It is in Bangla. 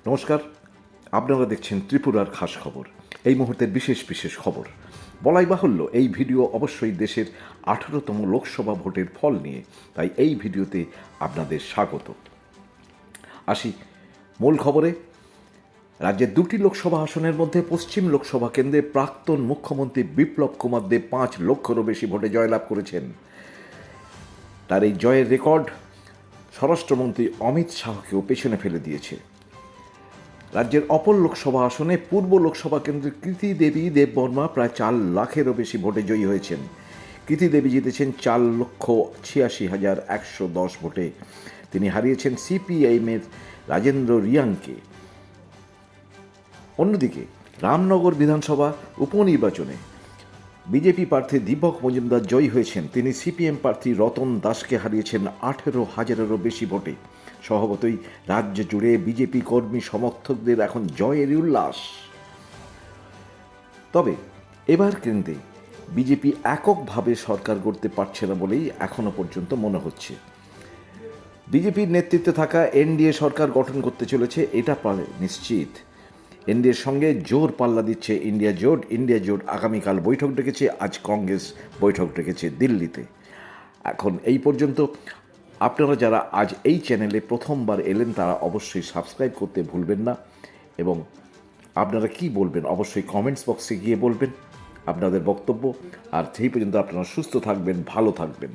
নমস্কার, আপনারা দেখছেন ত্রিপুরার খাস খবর। এই মুহূর্তের বিশেষ খবর। বলাই বাহুল্য, এই ভিডিও অবশ্যই দেশের 18তম লোকসভা ভোটের ফল নিয়ে, তাই এই ভিডিওতে আপনাদের স্বাগত। আসি মূল খবরে। রাজ্যের 2টি লোকসভা আসনের মধ্যে পশ্চিম লোকসভা কেন্দ্রে প্রাক্তন মুখ্যমন্ত্রী বিপ্লব কুমার দেব 5 লক্ষেরও বেশি ভোটে জয়লাভ করেছেন। তার এই জয়ের রেকর্ড স্বরাষ্ট্রমন্ত্রী অমিত শাহকেও পেছনে ফেলে দিয়েছে। রাজ্যের অপর লোকসভা আসনে পূর্ব লোকসভা কেন্দ্রের কৃতি দেবী দেববর্মা প্রায় 4 লাখেরও বেশি ভোটে জয়ী হয়েছেন। কৃতি দেবী জিতেছেন 4,86,110 ভোটে। তিনি হারিয়েছেন সিপিআইএমের রাজেন্দ্র রিয়াংকে। অন্যদিকে রামনগর বিধানসভা উপনির্বাচনে বিজেপি প্রার্থী দীপক মজুমদার জয়ী হয়েছেন। তিনি সিপিএম প্রার্থী রতন দাসকে হারিয়েছেন 18,000-এরও বেশি ভোটে। স্বভাবতই রাজ্য জুড়ে বিজেপি কর্মী সমর্থকদের এখন জয়ের উল্লাস। তবে এবার কেন্দ্রে বিজেপি এককভাবে সরকার গড়তে পারছে না বলেই এখনো পর্যন্ত মনে হচ্ছে। বিজেপির নেতৃত্বে থাকা এনডিএ সরকার গঠন করতে চলেছে, এটা প্রায় নিশ্চিত। এনডিএর সঙ্গে জোর পাল্লা দিচ্ছে ইন্ডিয়া জোট আগামীকাল বৈঠক ডেকেছে। আজ কংগ্রেস বৈঠক ডেকেছে দিল্লিতে। এখন এই পর্যন্ত। আপনারা যারা আজ এই চ্যানেলে প্রথমবার এলেন তারা অবশ্যই সাবস্ক্রাইব করতে ভুলবেন না, এবং আপনারা কি বলবেন অবশ্যই কমেন্টস বক্সে গিয়ে বলবেন আপনাদের বক্তব্য। আর সেই পর্যন্ত আপনারা সুস্থ থাকবেন, ভালো থাকবেন।